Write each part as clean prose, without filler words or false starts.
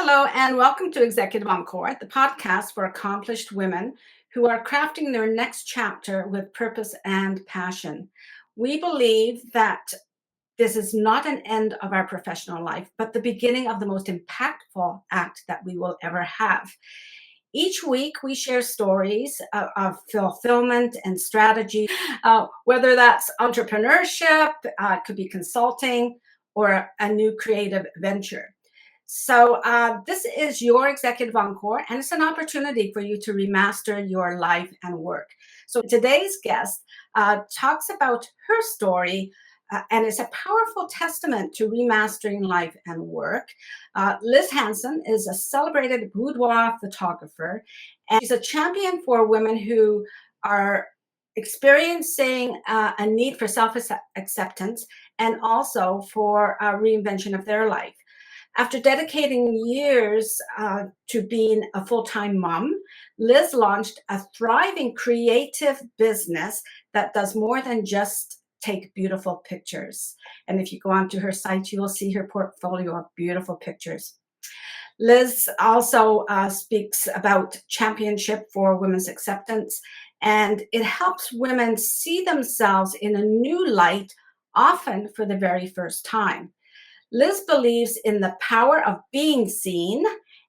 Hello, and welcome to Executive Encore, the podcast for accomplished women who are crafting their next chapter with purpose and passion. We believe that this is not an end of our professional life, but the beginning of the most impactful act that we will ever have. Each week, we share stories of fulfillment and strategy, whether that's entrepreneurship, it could be consulting, or a new creative venture. So, this is your Executive Encore, and it's an opportunity for you to remaster your life and work. So, today's guest talks about her story, and it's a powerful testament to remastering life and work. Liz Hansen is a celebrated boudoir photographer, and she's a champion for women who are experiencing a need for self acceptance and also for a reinvention of their life. After dedicating years to being a full time mom, Liz launched a thriving creative business that does more than just take beautiful pictures. And if you go onto her site, you will see her portfolio of beautiful pictures. Liz also speaks about championship for women's acceptance, and it helps women see themselves in a new light, often for the very first time. Liz believes in the power of being seen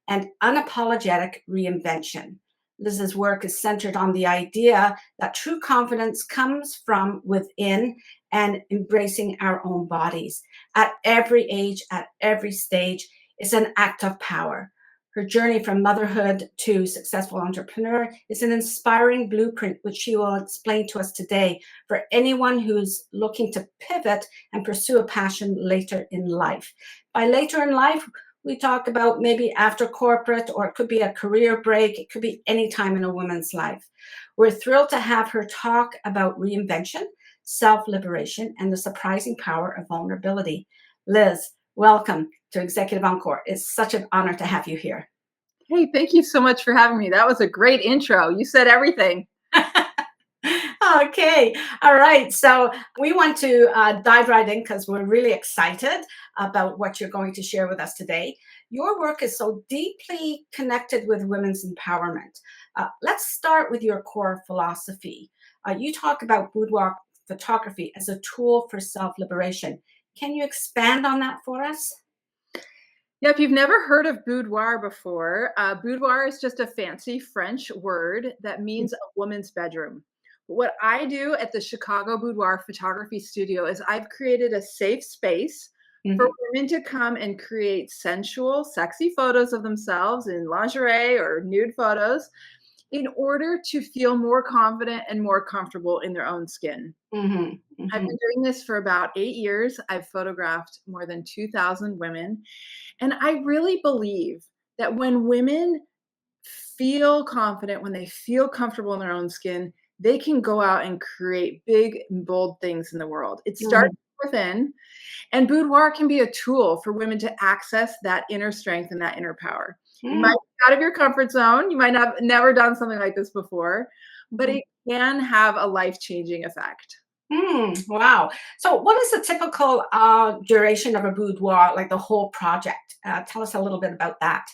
and unapologetic reinvention. Liz's work is centered on the idea that true confidence comes from within and embracing our own bodies. At every age, at every stage, it's an act of power. Her journey from motherhood to successful entrepreneur is an inspiring blueprint, which she will explain to us today for anyone who's looking to pivot and pursue a passion later in life. By later in life, we talk about maybe after corporate, or it could be a career break. It could be any time in a woman's life. We're thrilled to have her talk about reinvention, self-liberation, and the surprising power of vulnerability. Liz, welcome to Executive Encore. It's such an honor to have you here. Hey, thank you so much for having me. That was a great intro. You said everything. Okay. All right. So we want to dive right in because we're really excited about what you're going to share with us today. Your work is so deeply connected with women's empowerment. Let's start with your core philosophy. You talk about boudoir photography as a tool for self-liberation. Can you expand on that for us? Yeah, if you've never heard of boudoir before, boudoir is just a fancy French word that means a woman's bedroom. What I do at the Chicago Boudoir Photography Studio is I've created a safe space for women to come and create sensual, sexy photos of themselves in lingerie or nude photos in order to feel more confident and more comfortable in their own skin. I've been doing this for about 8 years. I've photographed more than 2,000 women. And I really believe that when women feel confident, when they feel comfortable in their own skin, they can go out and create big and bold things in the world. It starts within, and boudoir can be a tool for women to access that inner strength and that inner power. You might be out of your comfort zone. You might have never done something like this before, but it can have a life-changing effect. Wow. So what is the typical duration of a boudoir, like the whole project? Tell us a little bit about that.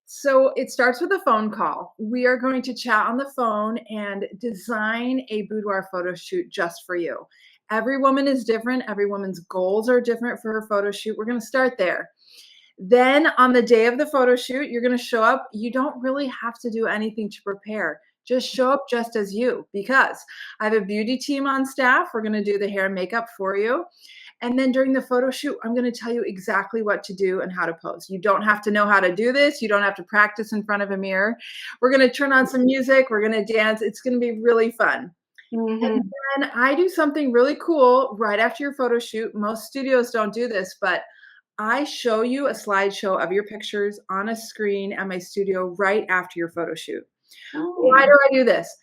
So it starts with a phone call. We are going to chat on the phone and design a boudoir photo shoot just for you. Every woman is different. Every woman's goals are different for her photo shoot. We're going to start there. Then on the day of the photo shoot, you're going to show up. You don't really have to do anything to prepare. Just show up just as you, because I have a beauty team on staff. We're going to do the hair and makeup for you. And then during the photo shoot, I'm going to tell you exactly what to do and how to pose. You don't have to know how to do this. You don't have to practice in front of a mirror. We're going to turn on some music. We're going to dance. It's going to be really fun. And then I do something really cool right after your photo shoot. Most studios don't do this, but I show you a slideshow of your pictures on a screen at my studio right after your photo shoot. Why do I do this?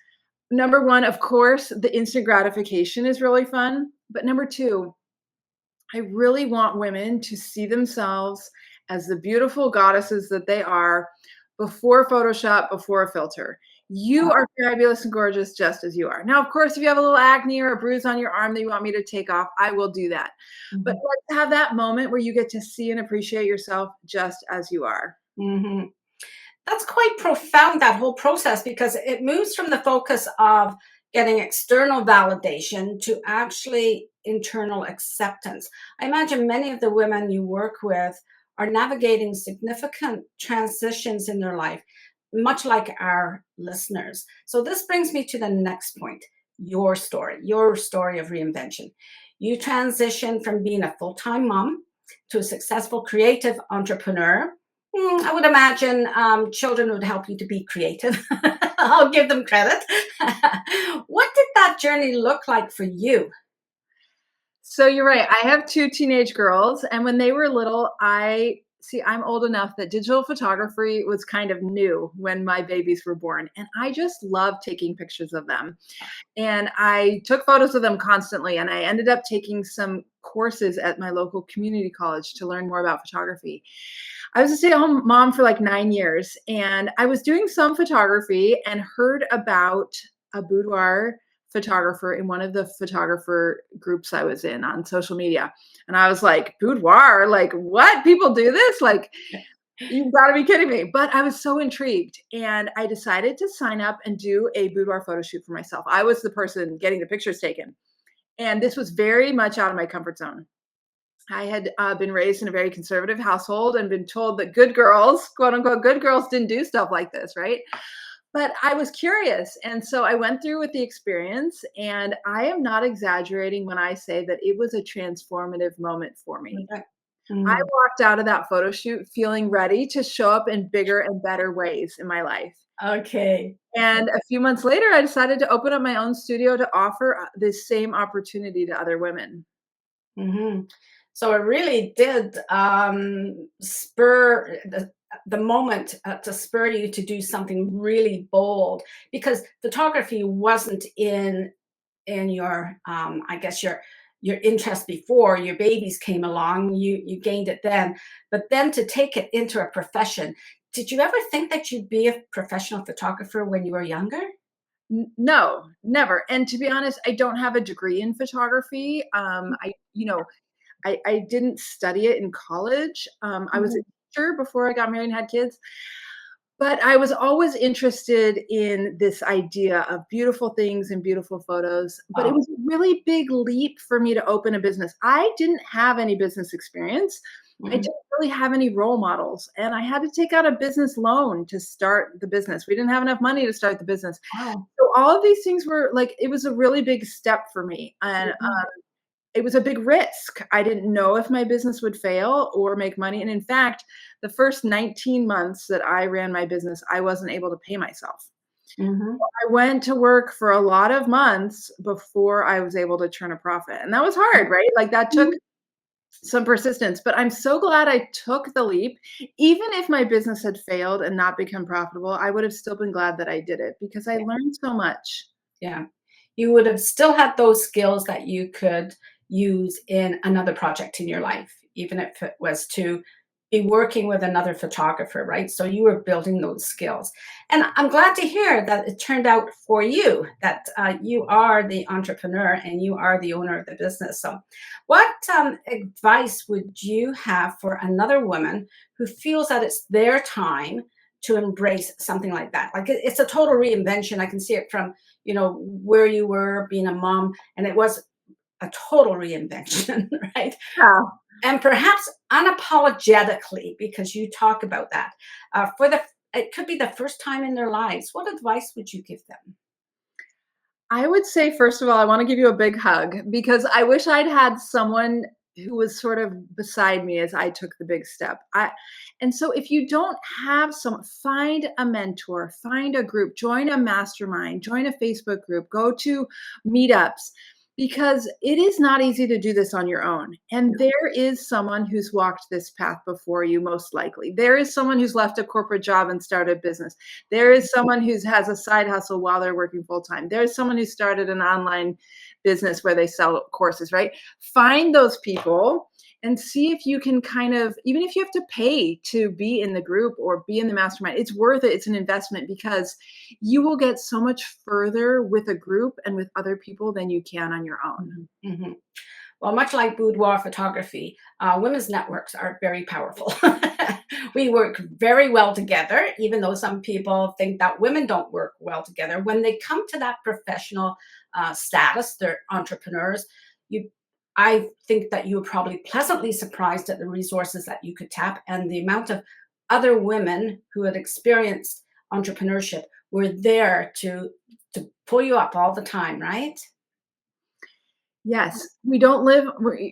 Number one, of course, the instant gratification is really fun. But number two, I really want women to see themselves as the beautiful goddesses that they are before Photoshop, before a filter. You are fabulous and gorgeous just as you are. Now, of course, if you have a little acne or a bruise on your arm that you want me to take off, I will do that. But let's have that moment where you get to see and appreciate yourself just as you are. Hmm. That's quite profound, that whole process, because it moves from the focus of getting external validation to actually internal acceptance. I imagine many of the women you work with are navigating significant transitions in their life, much like our listeners. So, this brings me to the next point, your story of reinvention. You transition from being a full time mom to a successful creative entrepreneur. I would imagine children would help you to be creative. I'll give them credit. What did that journey look like for you? So you're right. I have 2 teenage girls, and when they were little, I'm old enough that digital photography was kind of new when my babies were born, and I just loved taking pictures of them. And I took photos of them constantly, and I ended up taking some courses at my local community college to learn more about photography. I was a stay-at-home mom for like 9 years, and I was doing some photography and heard about a boudoir photographer in one of the photographer groups I was in on social media. And I was like, "Boudoir? Like, what? People do this? Like, you've got to be kidding me." But I was so intrigued, and I decided to sign up and do a boudoir photo shoot for myself. I was the person getting the pictures taken, and this was very much out of my comfort zone. I had been raised in a very conservative household and been told that good girls, quote unquote, good girls didn't do stuff like this, right? But I was curious. And so I went through with the experience. And I am not exaggerating when I say that it was a transformative moment for me. Okay. I Mhm. walked out of that photo shoot feeling ready to show up in bigger and better ways in my life. Okay. And a few months later, I decided to open up my own studio to offer this same opportunity to other women. Hmm. So it really did spur the moment to spur you to do something really bold, because photography wasn't in your I guess your interest before your babies came along. You gained it then, but then to take it into a profession. Did you ever think that you'd be a professional photographer when you were younger? No, never. And to be honest, I don't have a degree in photography. I didn't study it in college. I was a Mhm. teacher before I got married and had kids. But I was always interested in this idea of beautiful things and beautiful photos, but it Oh. was a really big leap for me to open a business. I didn't have any business experience. I Mhm. didn't really have any role models, and I had to take out a business loan to start the business. We didn't have enough money to start the business. Wow. So all of these things were like it was a really big step for me, and Mhm. it was a big risk. I didn't know if my business would fail or make money, and in fact, the first 19 months that I ran my business, I wasn't able to pay myself. Mhm. I went to work for a lot of months before I was able to turn a profit, and that was hard, right? Like, that took Mhm. some persistence, but I'm so glad I took the leap. Even if my business had failed and not become profitable, I would have still been glad that I did it because I learned so much. Yeah. You would have still had those skills that you could use in another project in your life, even if it was to be working with another photographer, right? So you were building those skills. And I'm glad to hear that it turned out for you, that you are the entrepreneur and you are the owner of the business. So, what advice would you have for another woman who feels that it's their time to embrace something like that? Like it's a total reinvention. I can see it from where you were being a mom, and it was a total reinvention, right? Yeah. And perhaps unapologetically, because you talk about that, it could be the first time in their lives. What advice would you give them? I would say, first of all, I wanna give you a big hug because I wish I'd had someone who was sort of beside me as I took the big step. And so if you don't have some find a mentor, find a group, join a mastermind, join a Facebook group, go to meetups because it is not easy to do this on your own. And there is someone who's walked this path before you, most likely. There is someone who's left a corporate job and started a business. There is someone who has a side hustle while they're working full time. There's someone who started an online business where they sell courses, right? Find those people and see if you can kind of, even if you have to pay to be in the group or be in the mastermind, it's worth it. It's an investment because you will get so much further with a group and with other people than you can on your own. Mhm, mhm. Well, much like boudoir photography, women's networks are very powerful. We work very well together, even though some people think that women don't work well together. When they come to that professional status, they're entrepreneurs. You, I think that you were probably pleasantly surprised at the resources that you could tap and the amount of other women who had experienced entrepreneurship were there to pull you up all the time, right? Yes, we don't live,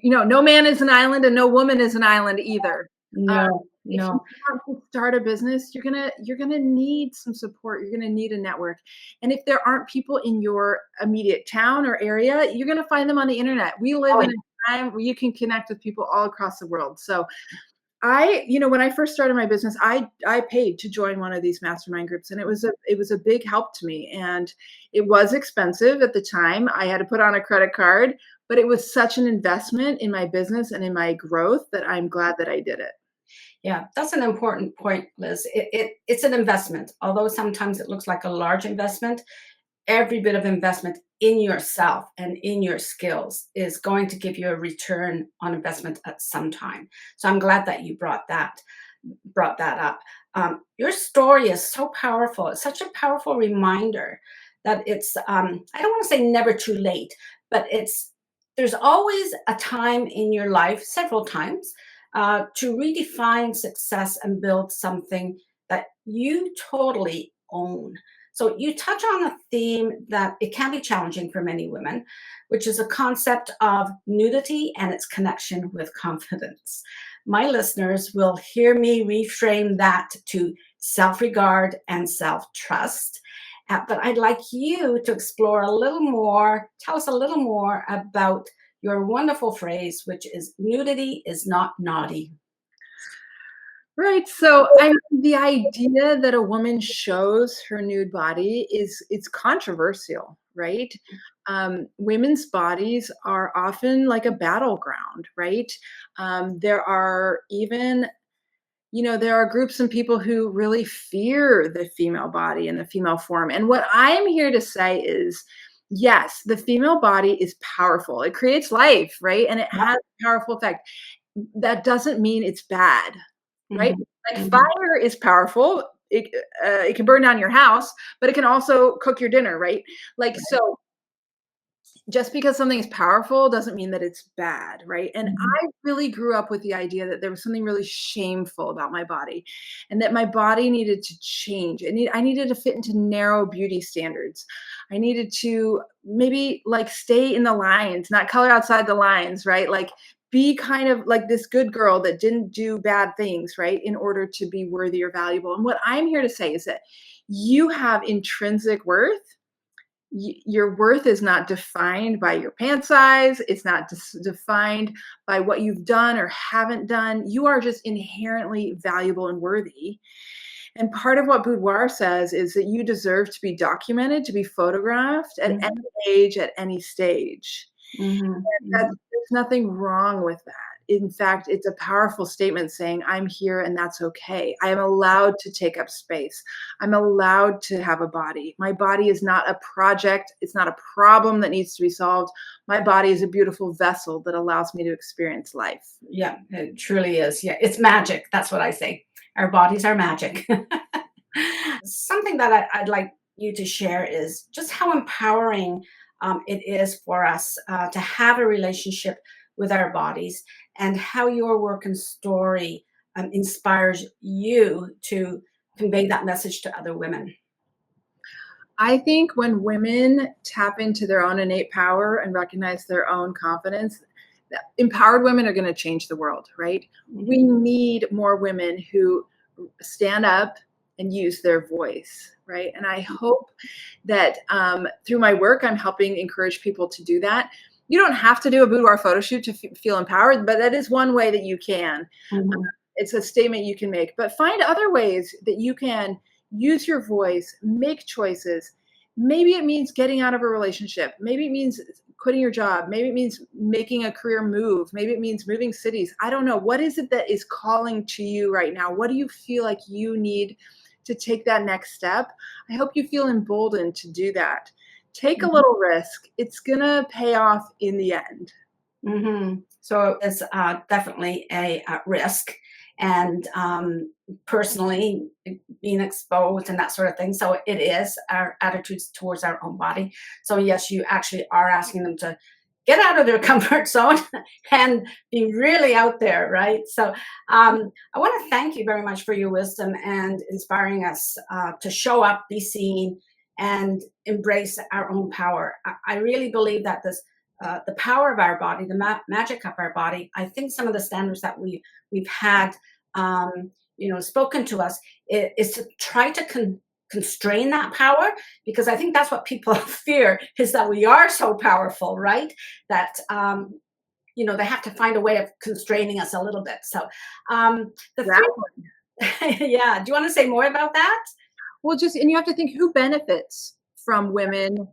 no man is an island and no woman is an island either. Uh, No, if you no. want to start a business, you're gonna need some support. You're gonna need a network, and if there aren't people in your immediate town or area, you're gonna find them on the internet. We live Oh, in a time where you can connect with people all across the world. So when I first started my business, I paid to join one of these mastermind groups, and it was a big help to me. And it was expensive at the time. I had to put on a credit card, but it was such an investment in my business and in my growth that I'm glad that I did it. yeah, that's an important point, Liz. It's an investment, although sometimes it looks like a large investment. Every bit of investment in yourself and in your skills is going to give you a return on investment at some time. So I'm glad that you brought that up. Your story is so powerful. It's such a powerful reminder that I don't want to say never too late, but there's always a time in your life, several times, to redefine success and build something that you totally own. So you touch on a theme that it can be challenging for many women, which is a concept of nudity and its connection with confidence. My listeners will hear me reframe that to self regard and self trust. But I'd like you to explore a little more, tell us a little more about your wonderful phrase, which is nudity is not naughty. Right. So the idea that a woman shows her nude body it's controversial, right? Women's bodies are often like a battleground, right? There are even there are groups and people who really fear the female body and the female form. And what I'm here to say is, yes, the female body is powerful. It creates life, right? And it Yep. has a powerful effect. That doesn't mean it's bad, right? Mhm, Like mhm. fire is powerful. It can burn down your house, but it can also cook your dinner, right? Like so, just because something is powerful doesn't mean that it's bad, right? And Mhm. I really grew up with the idea that there was something really shameful about my body and that my body needed to change. I needed to fit into narrow beauty standards. I needed to maybe like stay in the lines, not color outside the lines, right? Like be kind of like this good girl that didn't do bad things, right? In order to be worthy or valuable. And what I'm here to say is that you have intrinsic worth. Your worth is not defined by your pant size. It's not defined by what you've done or haven't done. You are just inherently valuable and worthy. And part of what Boudoir says is that you deserve to be documented, to be photographed at Mhm, any age, at any stage. mhm, mhm. There's nothing wrong with that. In fact, it's a powerful statement saying, I'm here and that's okay. I am allowed to take up space. I'm allowed to have a body. My body is not a project. It's not a problem that needs to be solved. My body is a beautiful vessel that allows me to experience life. Yeah, it truly is. Yeah, it's magic. That's what I say. Our bodies are magic. Something that I'd like you to share is just how empowering it is for us to have a relationship with our bodies and how your work and story inspires you to convey that message to other women. I think when women tap into their own innate power and recognize their own confidence, empowered women are going to change the world, right? We Mhm. need more women who stand up and use their voice, right? And I hope that through my work, I'm helping encourage people to do that. You don't have to do a boudoir photo shoot to feel empowered, but that is one way that you can. Mhm. It's a statement you can make, but find other ways that you can use your voice, make choices. Maybe it means getting out of a relationship. Maybe it means quitting your job. Maybe it means making a career move. Maybe it means moving cities. I don't know. What is it that is calling to you right now? What do you feel like you need to take that next step? I hope you feel emboldened to do that. Take a Mhm. little risk. It's going to pay off in the end. So it's definitely a risk, and personally being exposed and that sort of thing. So it is our attitudes towards our own body. So yes, you actually are asking them to get out of their comfort zone and be really out there, right? So I want to thank you very much for your wisdom and inspiring us to show up, be seen, and embrace our own power. I really believe that the power of our body, the magic of our body. I think some of the standards that we've had, spoken to us is to try to constrain that power, because I think that's what people fear, is that we are so powerful, right? That they have to find a way of constraining us a little bit. So the yeah. Do you want to say more about that? Well, and you have to think who benefits from women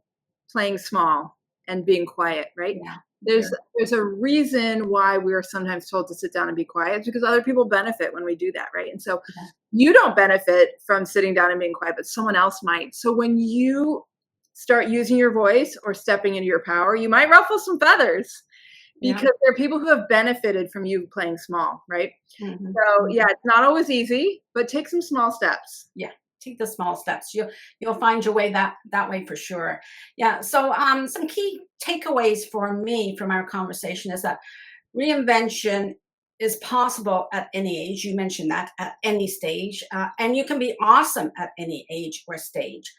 playing small and being quiet, right? Yeah. There's a reason why we are sometimes told to sit down and be quiet. It's because other people benefit when we do that, right? And so you don't benefit from sitting down and being quiet, but someone else might. So when you start using your voice or stepping into your power, you might ruffle some feathers, because there are people who have benefited from you playing small, right? So yeah, it's not always easy, but take some small steps. Yeah. Take the small steps. You'll find your way that way for sure. Yeah. So some key takeaways for me from our conversation is that reinvention is possible at any age. You mentioned that, at any stage, and you can be awesome at any age or stage.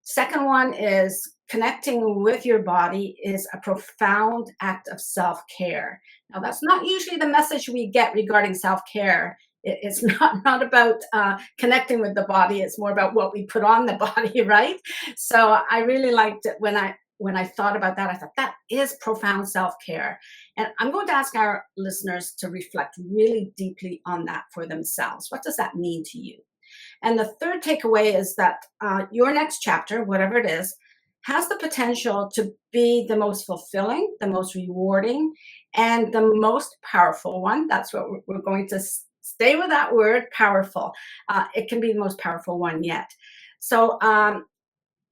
Second one is connecting with your body is a profound act of self-care. Now, that's not usually the message we get regarding self-care. It's not about connecting with the body. It's more about what we put on the body, right? So I really liked it when I thought about that. I thought that is profound self-care, and I'm going to ask our listeners to reflect really deeply on that for themselves. What does that mean to you? And the third takeaway is that your next chapter, whatever it is, has the potential to be the most fulfilling, the most rewarding, and the most powerful one. That's what we're going to stay with, that word, powerful. It can be the most powerful one yet. So,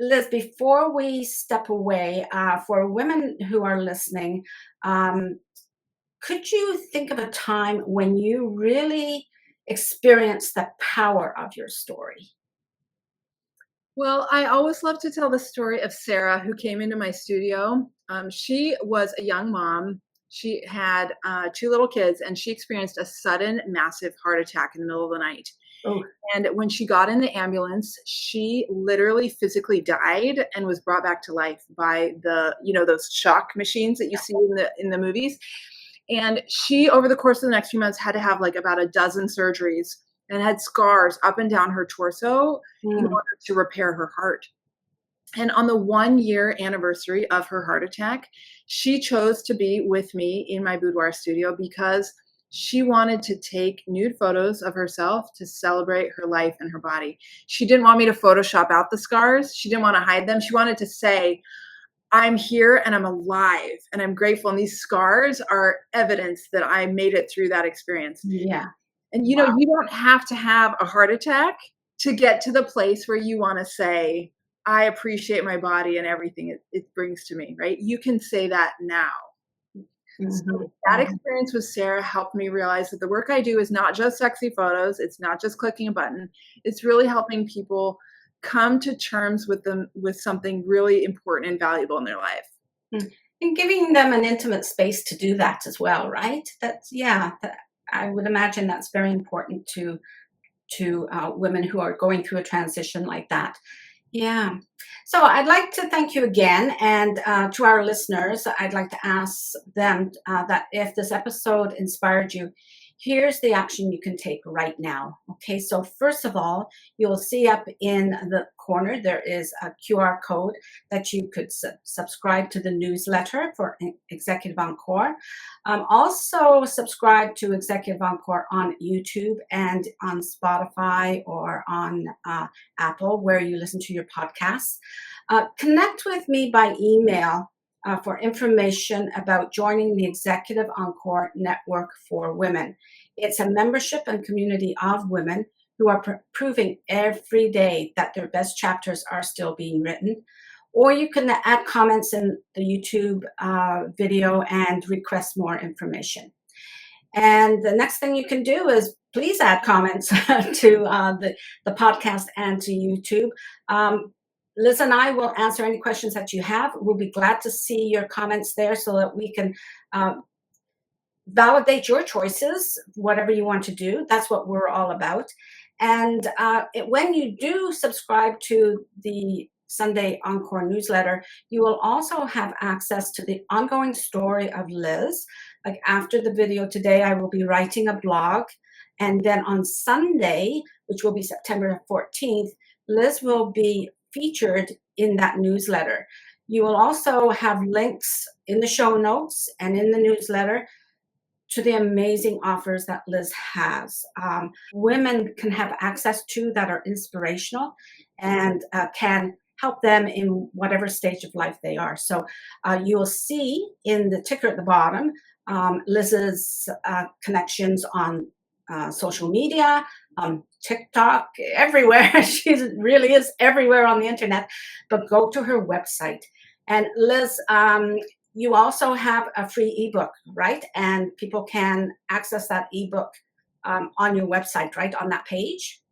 Liz, before we step away, for women who are listening, could you think of a time when you really experienced the power of your story? Well, I always love to tell the story of Sarah, who came into my studio. She was a young mom. She had 2 little kids, and she experienced a sudden, massive heart attack in the middle of the night. Oh, And when she got in the ambulance, she literally physically died and was brought back to life by those shock machines that you see in the movies. And she, over the course of the next few months, had to have like about a dozen surgeries and had scars up and down her torso in order to repair her heart. And on the 1-year anniversary of her heart attack, she chose to be with me in my boudoir studio because she wanted to take nude photos of herself to celebrate her life and her body. She didn't want me to Photoshop out the scars. She didn't want to hide them. She wanted to say, I'm here and I'm alive and I'm grateful. And these scars are evidence that I made it through that experience. yeah. And you don't have to have a heart attack to get to the place where you want to say, I appreciate my body and everything it brings to me, right? You can say that now. So that experience with Sarah helped me realize that the work I do is not just sexy photos. It's not just clicking a button. It's really helping people come to terms with something really important and valuable in their life. And giving them an intimate space to do that as well, right? I would imagine that's very important to women who are going through a transition like that. Yeah. So I'd like to thank you again. And to our listeners, I'd like to ask them that if this episode inspired you, here's the action you can take right now. Okay. So first of all, you'll see up in the corner, there is a QR code that you could subscribe to the newsletter for Executive Encore. Also subscribe to Executive Encore on YouTube and on Spotify or on Apple, where you listen to your podcasts. Connect with me by email for information about joining the Executive Encore Network for Women. It's a membership and community of women who are proving every day that their best chapters are still being written. or you can add comments in the YouTube video and request more information. And the next thing you can do is please add comments to the podcast and to YouTube. Liz and I will answer any questions that you have. We'll be glad to see your comments there so that we can validate your choices, whatever you want to do. That's what we're all about. And when you do subscribe to the Sunday Encore newsletter, you will also have access to the ongoing story of Liz. Like after the video today, I will be writing a blog. And then on Sunday, which will be September 14th, Liz will be featured in that newsletter. You will also have links in the show notes and in the newsletter to the amazing offers that Liz has. Women can have access to that are inspirational and can help them in whatever stage of life they are. So you will see in the ticker at the bottom, Liz's connections on social media, TikTok, everywhere. She really is everywhere on the internet, but go to her website. And Liz, you also have a free ebook, right? And people can access that ebook on your website, right? On that page.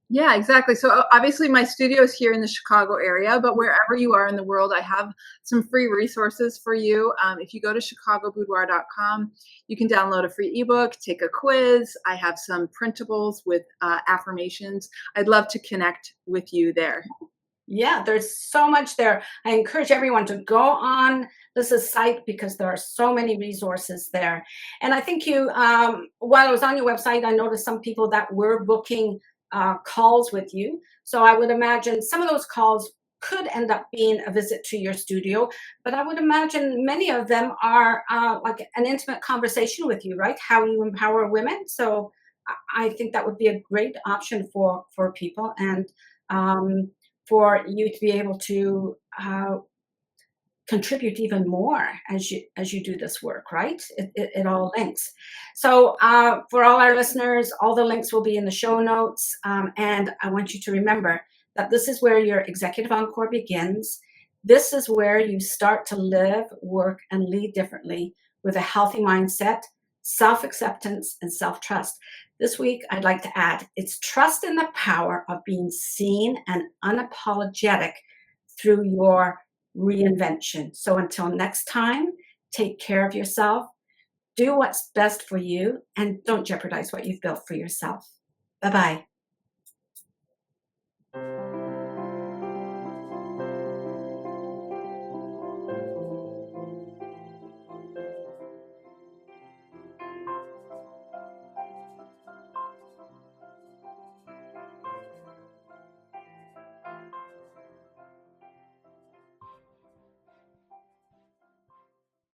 Yeah, exactly. So obviously my studio is here in the Chicago area, but wherever you are in the world, I have some free resources for you. If you go to chicagoboudoir.com, you can download a free ebook, take a quiz. I have some printables with affirmations. I'd love to connect with you there. Yeah, there's so much there. I encourage everyone to go on Liz's site because there are so many resources there. And I think you, while I was on your website, I noticed some people that were booking calls with you. So I would imagine some of those calls could end up being a visit to your studio, but I would imagine many of them are like an intimate conversation with you, right? How you empower women. So I think that would be a great option for people, and for you to be able to contribute even more as you do this work, right? It all links. So for all our listeners, all the links will be in the show notes. And I want you to remember that this is where your executive encore begins. This is where you start to live, work, and lead differently with a healthy mindset, self-acceptance, and self-trust. This week, I'd like to add, it's trust in the power of being seen and unapologetic through your reinvention. So until next time, take care of yourself, do what's best for you, and don't jeopardize what you've built for yourself. Bye-bye.